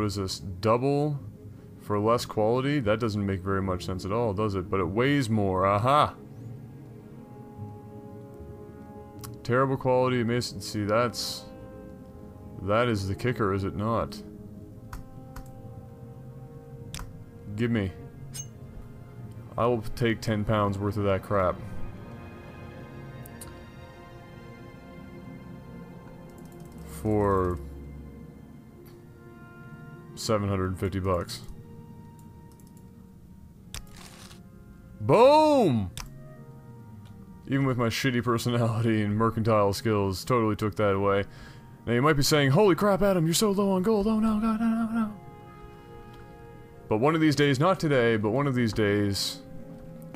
is this? Double for less quality? That doesn't make very much sense at all, does it? But it weighs more. Aha! Terrible quality. See, that is the kicker, is it not? Give me. I will take 10 pounds worth of that crap. For 750 bucks. Boom! Even with my shitty personality and mercantile skills, totally took that away. Now you might be saying, holy crap, Adam, you're so low on gold. Oh no, God, no. But one of these days, not today, but one of these days,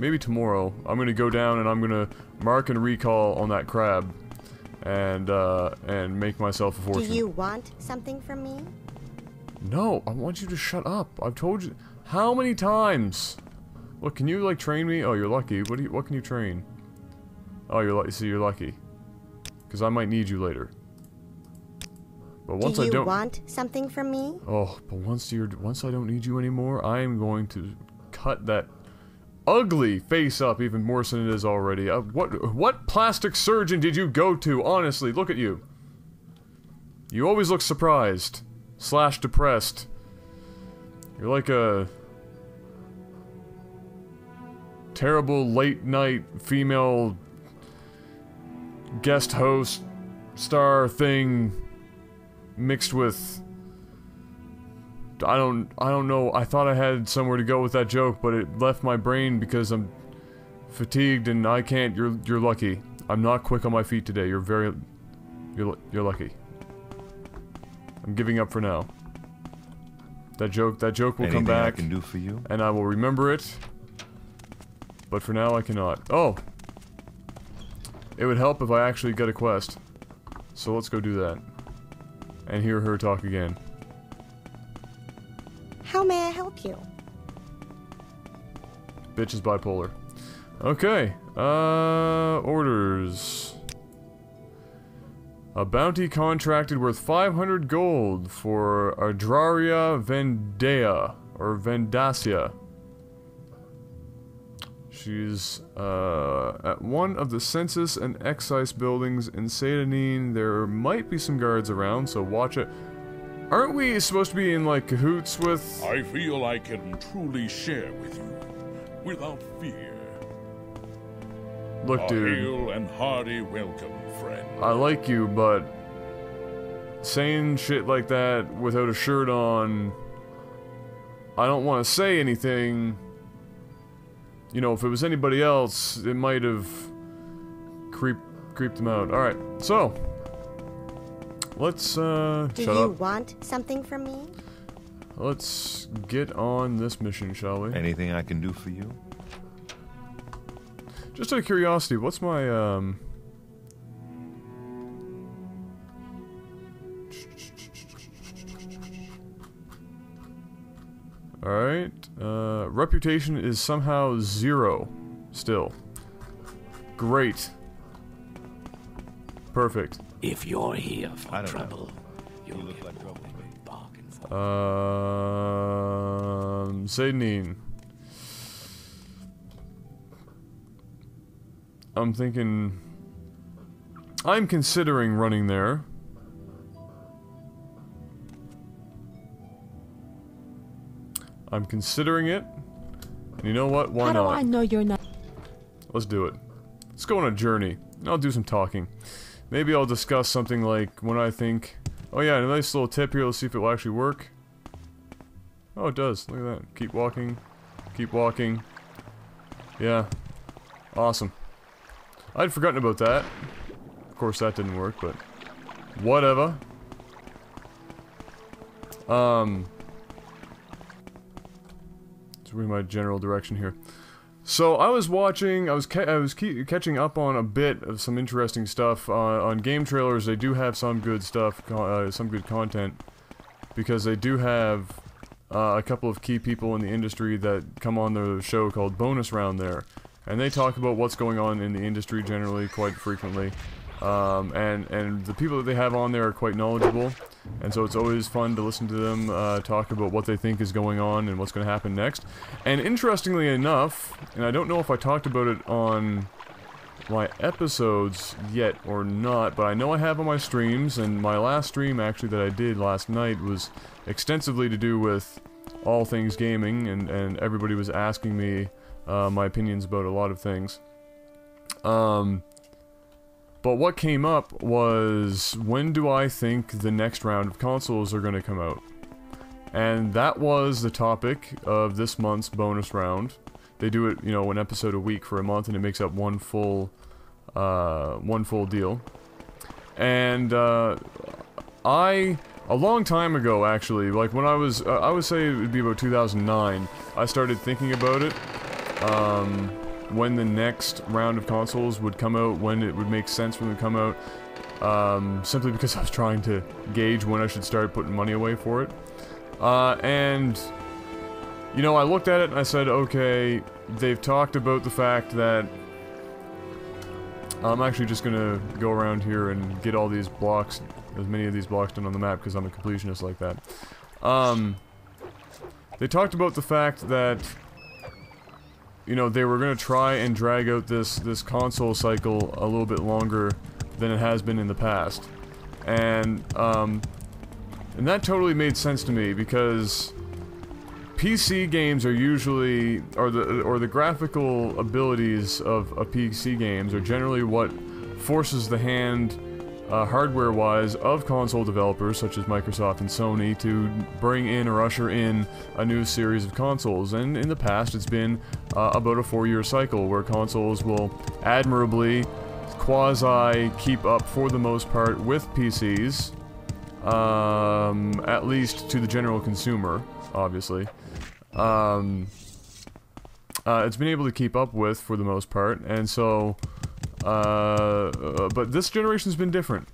maybe tomorrow, I'm gonna go down and I'm gonna mark and recall on that crab. And make myself a fortune. Do you want something from me? No, I want you to shut up. I've told you how many times. Look, can you like train me? Oh, you're lucky. What can you train? Oh, you're lucky. See, you're lucky. Because I might need you later. But once I don't. Do you want something from me? Oh, but once I don't need you anymore, I am going to cut that ugly face up even worse than it is already. What plastic surgeon did you go to? Honestly, look at you. You always look surprised / depressed. You're like a terrible late night female guest host star thing mixed with I don't know. I thought I had somewhere to go with that joke, but it left my brain because I'm fatigued and I can't. You're lucky. I'm not quick on my feet today. You're lucky. I'm giving up for now. That joke will come back. I can do for you? And I will remember it. But for now I cannot. Oh! It would help if I actually got a quest. So let's go do that. And hear her talk again. How may I help you? Bitch is bipolar. Okay. Orders. A bounty contracted worth 500 gold for Adraria Vendea, or Vendacia. She's, at one of the census and excise buildings in Satanine. There might be some guards around, so watch it. Aren't we supposed to be in, like, cahoots with... I feel I can truly share with you, without fear. Look, dude. A hail and hearty welcome, friend. I like you, but... saying shit like that without a shirt on... I don't want to say anything. You know, if it was anybody else, it might have... creeped them out. Alright, so... let's, shut up. Do you want something from me? Let's get on this mission, shall we? Anything I can do for you? Just out of curiosity, what's my, Alright, reputation is somehow 0, still. Great. Perfect. If you're here for trouble, You look like trouble. bargain for. Satanine. I'm thinking... I'm considering running there. I'm considering it. And you know what? Why not? How do I know you're not? Let's do it. Let's go on a journey. I'll do some talking. Maybe I'll discuss something like when I think... oh yeah, a nice little tip here. Let's see if it will actually work. Oh, it does. Look at that. Keep walking. Keep walking. Yeah. Awesome. I'd forgotten about that. Of course, that didn't work, but... whatever. Let's read my general direction here. So I was watching, I was catching up on a bit of some interesting stuff on game trailers. They do have some good stuff, some good content, because they do have a couple of key people in the industry that come on the show called Bonus Round there, and they talk about what's going on in the industry generally quite frequently. And the people that they have on there are quite knowledgeable, and so it's always fun to listen to them talk about what they think is going on and what's going to happen next. And interestingly enough, and I don't know if I talked about it on my episodes yet or not, but I know I have on my streams, and my last stream actually that I did last night was extensively to do with all things gaming, and everybody was asking me my opinions about a lot of things. But what came up was, when do I think the next round of consoles are going to come out? And that was the topic of this month's bonus round. They do it, you know, one episode a week for a month, and it makes up one full deal. And a long time ago, actually, like when I would say it would be about 2009, I started thinking about it. When the next round of consoles would come out, when it would make sense for them to come out, simply because I was trying to gauge when I should start putting money away for it. And, you know, I looked at it and I said, okay, they've talked about the fact that I'm actually just gonna go around here and get all these blocks, as many of these blocks done on the map, because I'm a completionist like that. They talked about the fact that, you know, they were going to try and drag out this console cycle a little bit longer than it has been in the past. And that totally made sense to me, because PC games are usually, or the graphical abilities of PC games are generally what forces the hand, hardware-wise, of console developers such as Microsoft and Sony to bring in or usher in a new series of consoles. And in the past, it's been about a 4-year cycle where consoles will admirably quasi keep up for the most part with PCs, at least to the general consumer, obviously. It's been able to keep up with for the most part, and so but this generation's been different.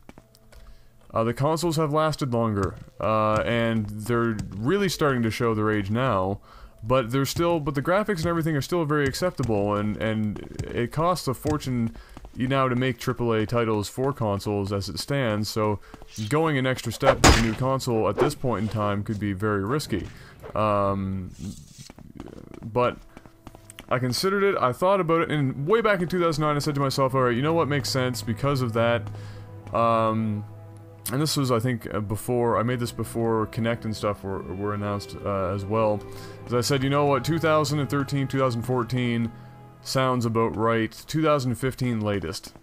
The consoles have lasted longer, and they're really starting to show their age now, but the graphics and everything are still very acceptable, and it costs a fortune now to make AAA titles for consoles as it stands, so going an extra step with a new console at this point in time could be very risky. But I considered it, I thought about it, and way back in 2009 I said to myself, alright, you know what makes sense because of that, and this was, I think, before, I made this before Kinect and stuff were announced as well, as I said, you know what, 2013, 2014 sounds about right, 2015 latest.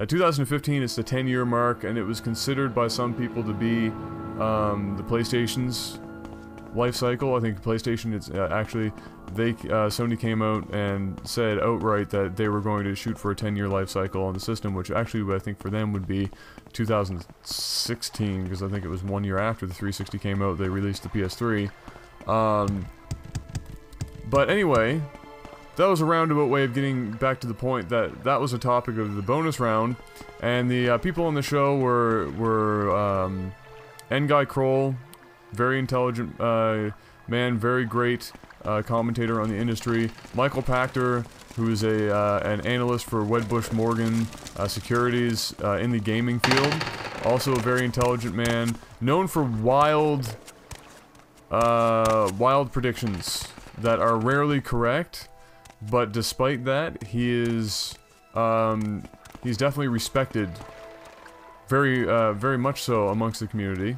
2015 is the 10-year mark, and it was considered by some people to be the PlayStation's life cycle. I think PlayStation, it's actually, Sony came out and said outright that they were going to shoot for a 10-year life cycle on the system, which actually I think for them would be 2016, because I think it was 1 year after the 360 came out, they released the PS3. But anyway, that was a roundabout way of getting back to the point that that was a topic of the bonus round, and the people on the show were N-Guy Kroll, very intelligent man, very great commentator on the industry. Michael Pachter, who's an analyst for Wedbush Morgan Securities in the gaming field, also a very intelligent man, known for wild predictions that are rarely correct, but despite that, he's definitely respected, very much so amongst the community.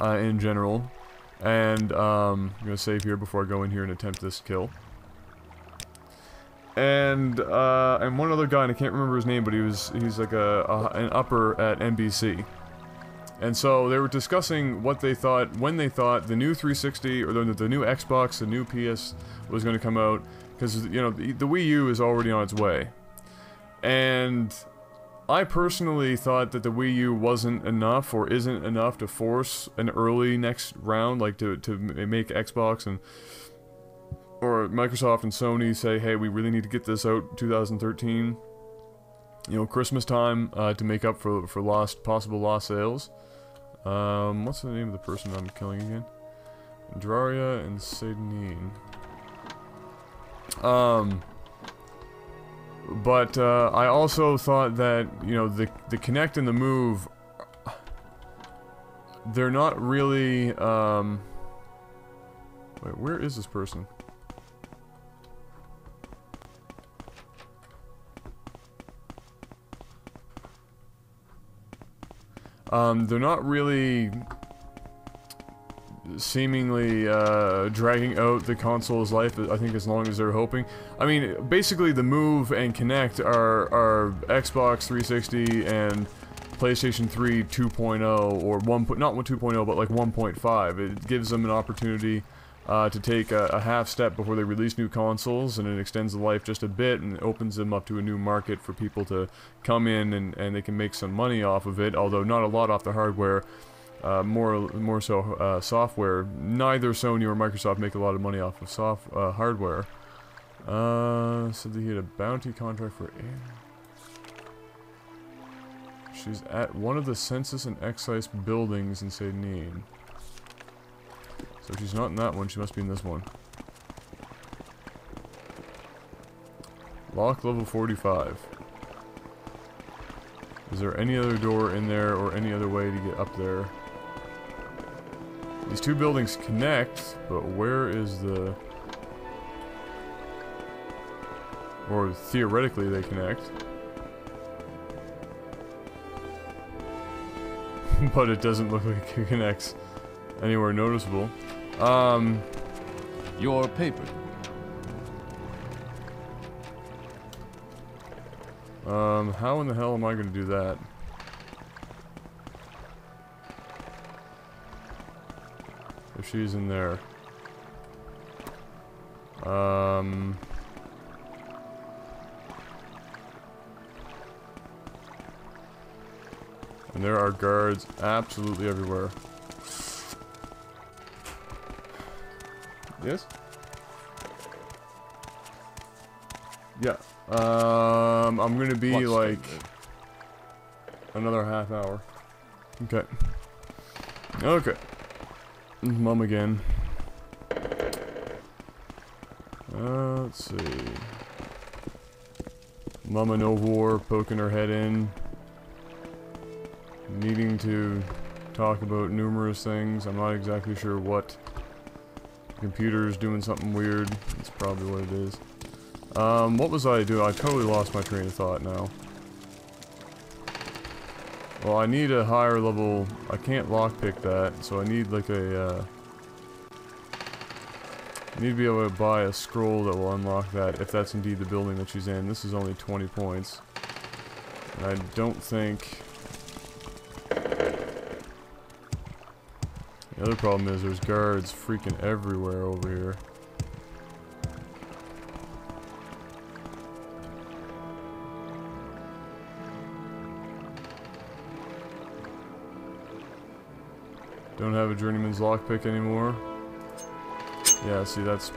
In general, and I'm gonna save here before I go in here and attempt this kill. And one other guy, and I can't remember his name, but he's like an upper at NBC. And so they were discussing what they thought, when they thought the new 360 or the new Xbox, the new PS was going to come out, because you know the Wii U is already on its way, and I personally thought that the Wii U wasn't enough, or isn't enough, to force an early next round, like to make Xbox or Microsoft and Sony say, hey, we really need to get this out 2013, you know, Christmas time, to make up for possible lost sales. What's the name of the person I'm killing again? Andraria and Sadnine. But I also thought that, you know, the connect and the move, they're not really, wait, where is this person? They're not really seemingly dragging out the console's life, I think, as long as they're hoping. I mean, basically the Move and Kinect are Xbox 360 and PlayStation 3 2.0, or not 2.0, but like 1.5. It gives them an opportunity to take a half step before they release new consoles, and it extends the life just a bit and opens them up to a new market for people to come in, and they can make some money off of it, although not a lot off the hardware. More so software. Neither Sony or Microsoft make a lot of money off of hardware. Said that he had a bounty contract for she's at one of the Census and Excise buildings in St. Neen. So if she's not in that one, she must be in this one. Lock level 45. Is there any other door in there or any other way to get up there? These two buildings connect, but where is the... Or theoretically they connect. But it doesn't look like it connects anywhere noticeable. Your paper. How in the hell am I gonna do that? If she's in there. And there are guards absolutely everywhere. Yes? Yeah. I'm gonna be like another half hour. Okay. Okay. Mum again. Let's see. Mama Novor poking her head in. Needing to talk about numerous things. I'm not exactly sure what. The computer's doing something weird. That's probably what it is. What was I doing? I totally lost my train of thought now. Well, I need a higher level... I can't lockpick that, so I need like a, I need to be able to buy a scroll that will unlock that, if that's indeed the building that she's in. This is only 20 points. And I don't think... The other problem is there's guards freaking everywhere over here. Don't have a journeyman's lockpick anymore. Yeah, see, that's...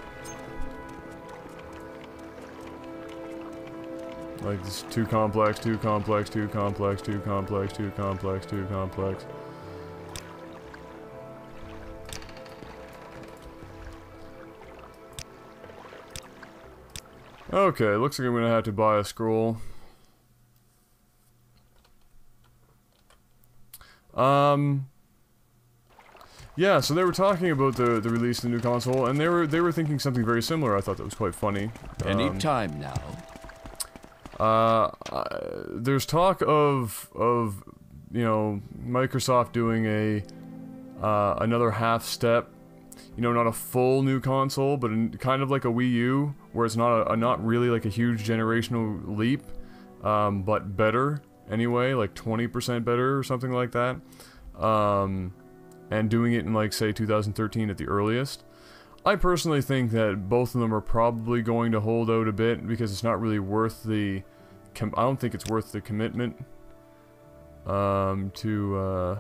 Like, this too complex, too complex, too complex, too complex, too complex, too complex. Okay, looks like I'm gonna have to buy a scroll. Yeah, so they were talking about the release of the new console, and they were thinking something very similar. I thought that was quite funny. Any time now. There's talk of you know, Microsoft doing a another half step. You know, not a full new console, but kind of like a Wii U, where it's not really like a huge generational leap, but better anyway, like 20% better or something like that. And doing it in, like, say 2013 at the earliest. I personally think that both of them are probably going to hold out a bit because it's not really worth the... I don't think it's worth the commitment to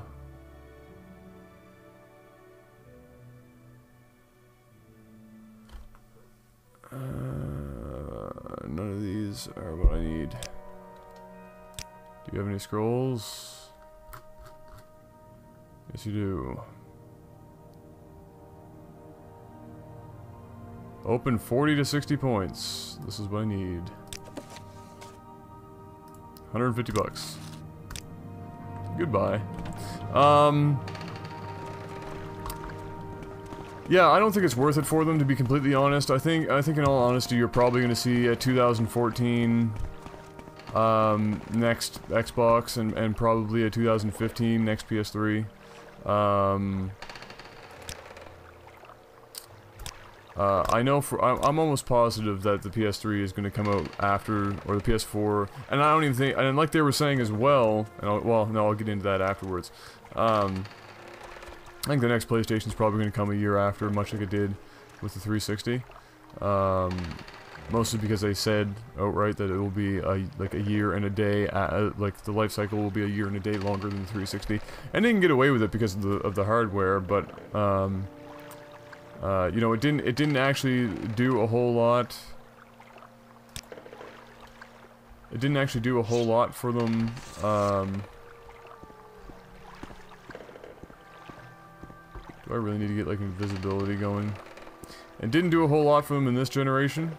none of these are what I need. Do you have any scrolls? Yes, you do. Open 40 to 60 points. This is what I need. 150 bucks. Goodbye. Yeah, I don't think it's worth it for them, to be completely honest. I think in all honesty, you're probably going to see a 2014 next Xbox and probably a 2015 next PS3. I know I'm almost positive that the PS3 is going to come out after, or the PS4, and I don't even think, and like they were saying as well, and I'll get into that afterwards. I think the next PlayStation is probably going to come a year after, much like it did with the 360. Mostly because they said outright that it will be like a year and a day, like the life cycle will be a year and a day longer than the 360. And they can get away with it because of the hardware, but you know, it didn't actually do a whole lot. It didn't actually do a whole lot for them. Do I really need to get like invisibility going? It didn't do a whole lot for them in this generation.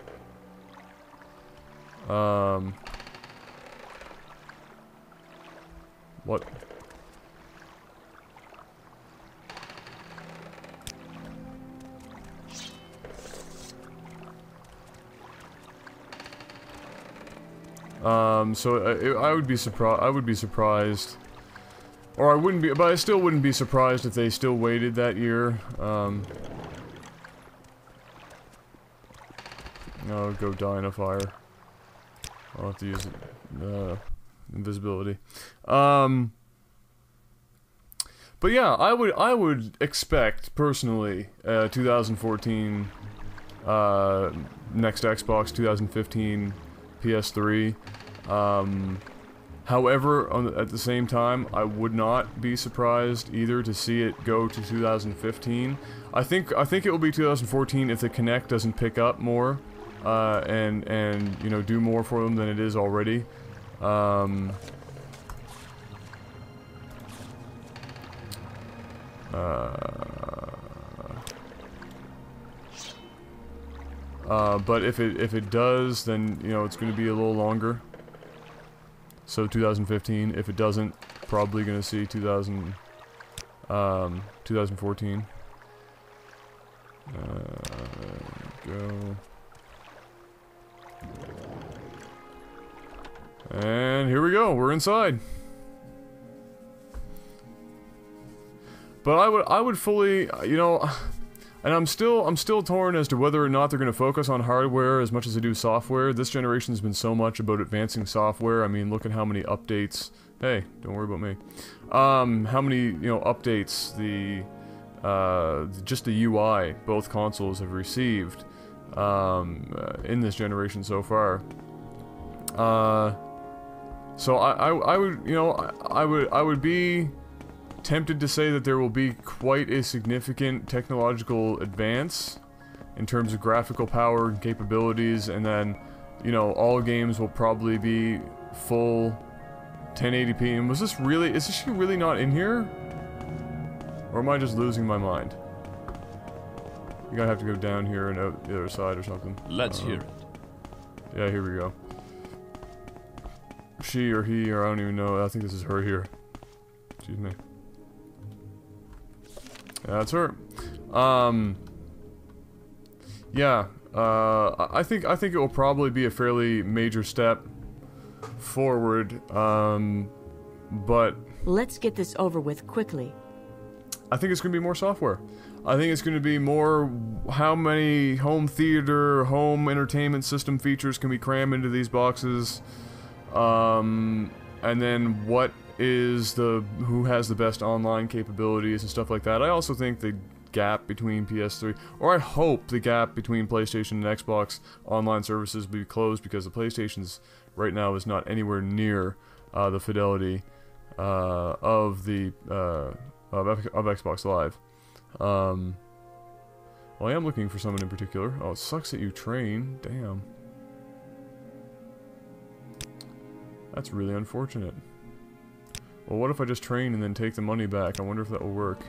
What? So I would be surprised, or I wouldn't be, but I still wouldn't be surprised if they still waited that year. I'll go die in a fire. I'll have to use invisibility. But yeah, I would expect personally 2014 next Xbox, 2015 PS3. However, at the same time, I would not be surprised either to see it go to 2015. I think it will be 2014 if the Kinect doesn't pick up more, and you know, do more for them than it is already. But if it does, then you know it's going to be a little longer. So 2015. If it doesn't, probably going to see 2014. Go. And here we go. We're inside. But I would fully, you know, and I'm still torn as to whether or not they're going to focus on hardware as much as they do software. This generation's been so much about advancing software. I mean, look at how many updates. Hey, don't worry about me. How many, you know, updates just the UI both consoles have received in this generation so far. So I would, you know, I would be tempted to say that there will be quite a significant technological advance in terms of graphical power and capabilities, and then, you know, all games will probably be full 1080p. And is this really not in here? Or am I just losing my mind? You're gonna have to go down here and out the other side or something. Let's hear it. Yeah, here we go. She or he, or I don't even know. I think this is her here. Excuse me. That's her. Yeah. I think it will probably be a fairly major step forward. But let's get this over with quickly. I think it's going to be more software. I think it's going to be more how many home theater, home entertainment system features can we cram into these boxes. And then what is who has the best online capabilities and stuff like that. I also think the gap between PS3, or I hope the gap between PlayStation and Xbox online services will be closed, because the PlayStation's right now is not anywhere near the fidelity of Xbox Live. Well, I am looking for someone in particular. Oh, it sucks that you train. Damn. That's really unfortunate. Well, what if I just train and then take the money back? I wonder if that will work.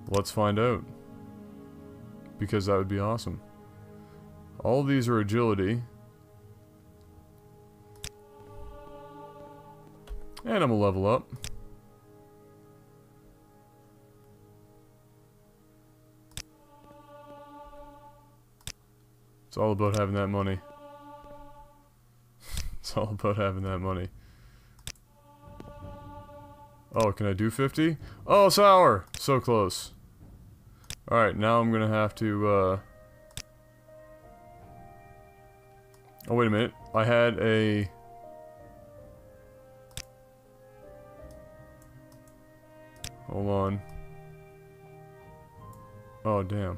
Let's find out. because that would be awesome. All of these are agility. And I'm gonna level up. It's all about having that money. It's all about having that money. Oh, can I do 50? Oh, sour! So close. Alright, now I'm gonna have to, Oh, wait a minute. I had a... Hold on. Oh, damn.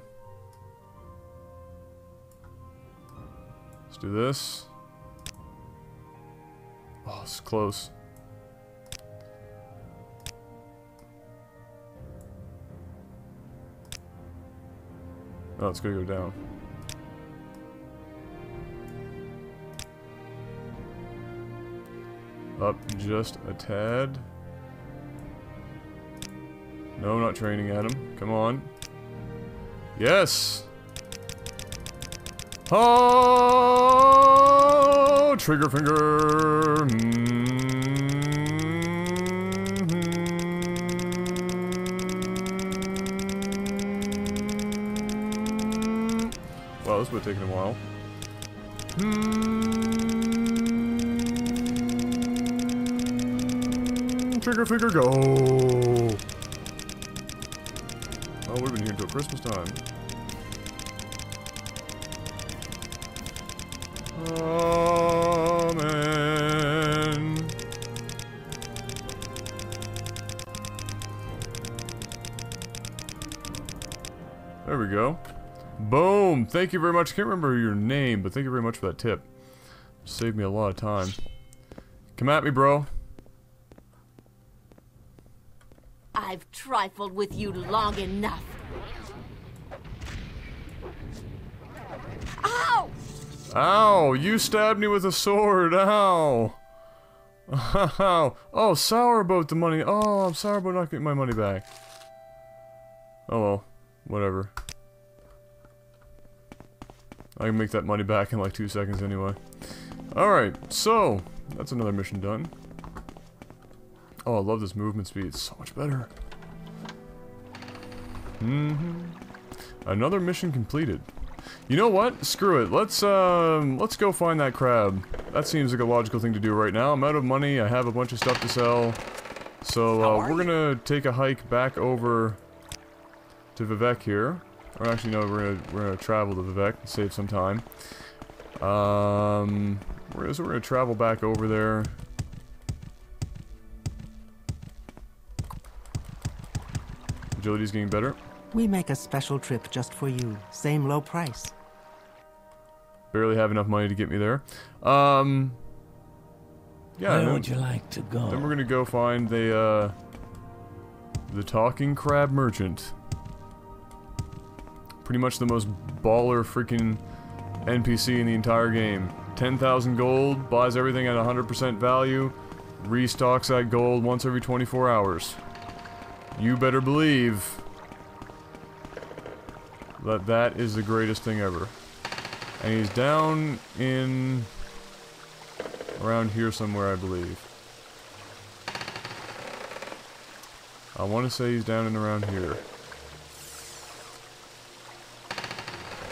Let's do this. Oh, it's close. Oh, it's gonna go down. Up just a tad. No, not training at him. Come on. Yes! Oh, trigger finger. Wow, this would have taken a while. Trigger finger, go! Oh, we've been here until Christmas time. Amen. There we go. Boom! Thank you very much. I can't remember your name, but thank you very much for that tip. Saved me a lot of time. Come at me, bro. I've trifled with you long enough. Ow! Ow! You stabbed me with a sword. Ow! Ow! Oh, sour about the money. Oh, I'm sour about not getting my money back. Oh well. Whatever. I can make that money back in like 2 seconds anyway. Alright, so that's another mission done. Oh, I love this movement speed. It's so much better. Another mission completed. You know what? Screw it. Let's go find that crab. That seems like a logical thing to do right now. I'm out of money. I have a bunch of stuff to sell. So we're gonna take a hike back over to Vivek here. Or actually, no, we're gonna travel to Vivek and save some time. So we're gonna travel back over there. Agility's getting better. We make a special trip just for you. Same low price. Barely have enough money to get me there. Yeah. Where would you like to go? Then we're gonna go find the talking crab merchant. Pretty much the most baller freaking NPC in the entire game. 10,000 gold, buys everything at 100% value, restocks that gold once every 24 hours. You better believe that that is the greatest thing ever. And he's down in... around here somewhere, I believe. I want to say he's down and around here.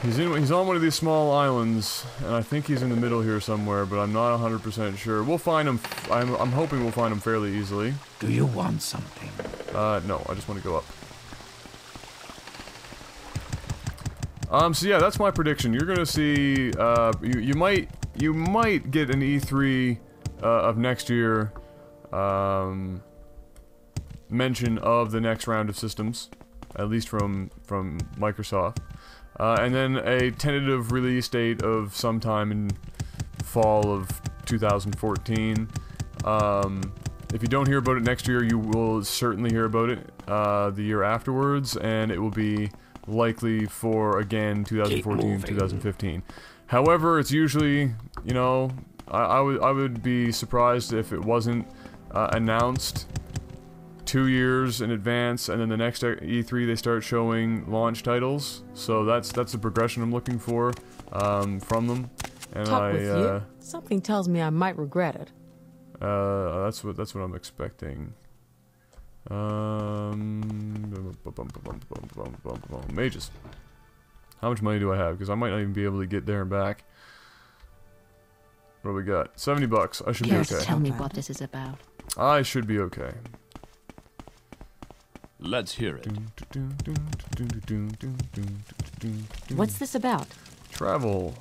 He's on one of these small islands, and I think he's in the middle here somewhere, but I'm not 100% sure. We'll find him. I'm hoping we'll find him fairly easily. Do you want something? No, I just want to go up. So yeah, that's my prediction. You're gonna see, you might get an E3 of next year mention of the next round of systems, at least from Microsoft. And then a tentative release date of sometime in fall of 2014. If you don't hear about it next year, you will certainly hear about it the year afterwards, and it will be likely for, again, 2014, 2015. However, it's usually, you know, I would be surprised if it wasn't announced 2 years in advance, and then the next E3 they start showing launch titles. So that's the progression I'm looking for from them. And Talk with you. Something tells me I might regret it. that's what I'm expecting. Mages. How much money do I have? Because I might not even be able to get there and back. What do we got? $70. I should be Just okay. tell me what this is about. I should be okay. Let's hear it. What's this about? Travel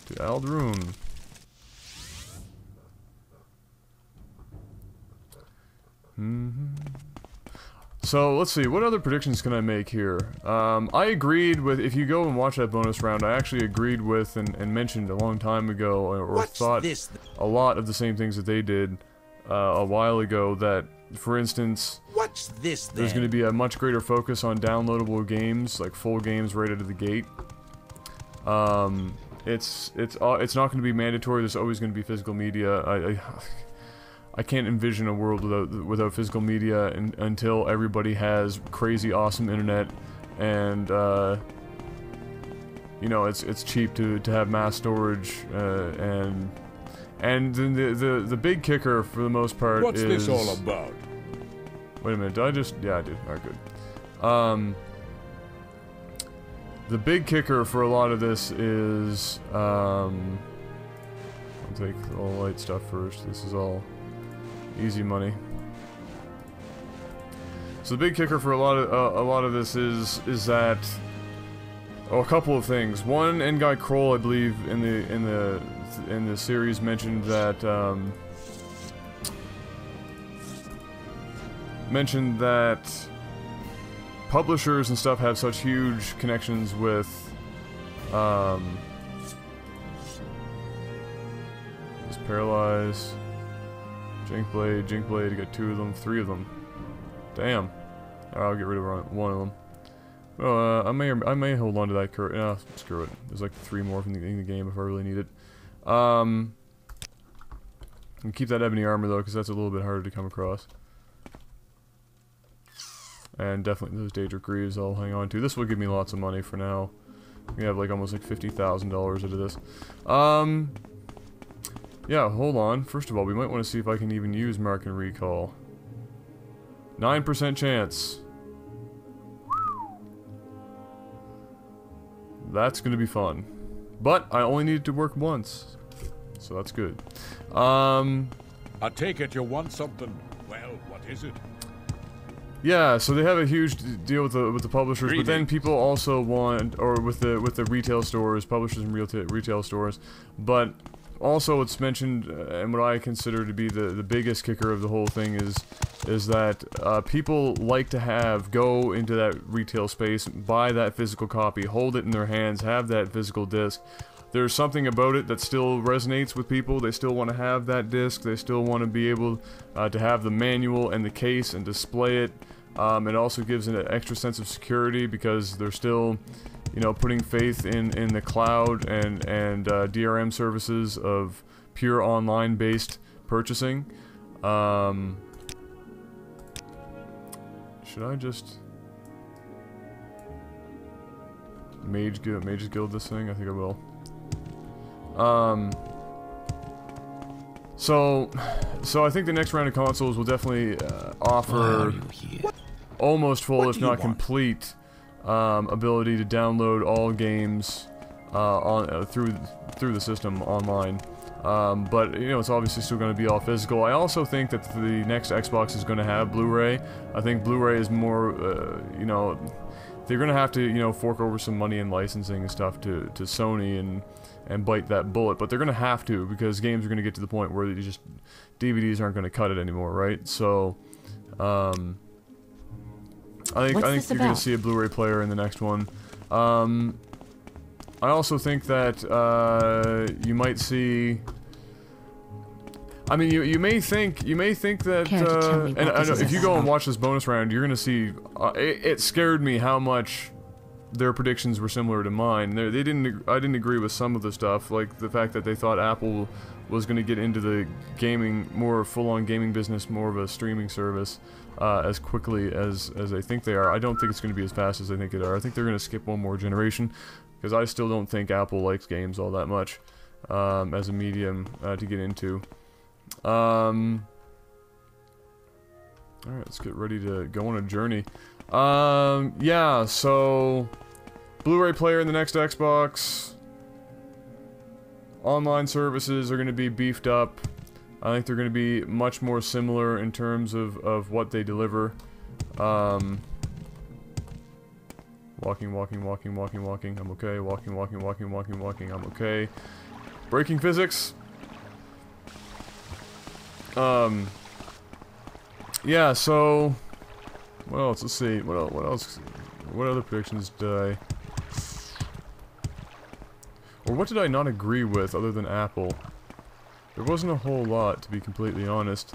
to Aldrune. So let's see, what other predictions can I make here? I agreed with, if you go and watch that bonus round, I actually agreed with and mentioned a long time ago, or thought a lot of the same things that they did a while ago, that, for instance, What's this then? there's going to be a much greater focus on downloadable games, like full games right out of the gate. It's not going to be mandatory. There's always going to be physical media. I can't envision a world without physical media until everybody has crazy awesome internet, and you know, it's cheap to have mass storage, and then the big kicker for the most part What's is... this all about? Wait a minute, did I just... Yeah, I did. Alright, good. The big kicker for a lot of this is... I'll take all the light stuff first. This is all easy money. So the big kicker for a lot of this is that... Oh, a couple of things. One, N-Guy Kroll, I believe, in the series mentioned that... mentioned that publishers and stuff have such huge connections with just Paralyze, Jinkblade, I got 2 of them, 3 of them. Damn. I'll get rid of one of them. Well, I may hold on to that current. Screw it. There's like 3 more from in the game if I really need it. And keep that ebony armor though, because that's a little bit harder to come across. And definitely those Daedric Greaves I'll hang on to. This will give me lots of money for now. We have like almost like $50,000 out of this. Yeah, hold on. First of all, we might want to see if I can even use Mark and Recall. 9% chance. That's gonna be fun. But I only needed to work once. So that's good. I take it you want something. Well, what is it? Yeah, so they have a huge deal with the publishers, but then Greetings. people also want, or with the retail stores, publishers and retail stores, but also it's mentioned, and what I consider to be the biggest kicker of the whole thing is that people like to go into that retail space, buy that physical copy, hold it in their hands, have that physical disc. There's something about it that still resonates with people. They still want to have that disc. They still want to be able to have the manual and the case and display it. It also gives an extra sense of security because they're still, you know, putting faith in the cloud and DRM services of pure online-based purchasing. Should I just Mages Guild this thing? I think I will. So I think the next round of consoles will definitely offer almost full, if not complete, ability to download all games through the system online. But you know, it's obviously still going to be all physical. I also think that the next Xbox is going to have Blu-ray. I think Blu-ray is more, you know, they're going to have to, you know, fork over some money in licensing and stuff to Sony and bite that bullet, but they're going to have to, because games are going to get to the point where DVDs aren't going to cut it anymore, right? So, I think you're going to see a Blu-ray player in the next one. I also think that you might see. I mean, you may think that, and I know if you go and watch this bonus round, you're going to see. It scared me how much their predictions were similar to mine. I didn't agree with some of the stuff, like the fact that they thought Apple was going to get into the gaming, more full-on gaming business, more of a streaming service, as quickly as I think they are. I don't think it's going to be as fast as I think they are. I think they're going to skip one more generation, because I still don't think Apple likes games all that much, as a medium, to get into. Alright, let's get ready to go on a journey. Yeah, so Blu-ray player in the next Xbox. Online services are going to be beefed up. I think they're going to be much more similar in terms of what they deliver. Walking. I'm okay. Walking. I'm okay. Breaking physics. Yeah, so what else? Let's see. What else? What other predictions did I... Or what did I not agree with other than Apple? There wasn't a whole lot, to be completely honest.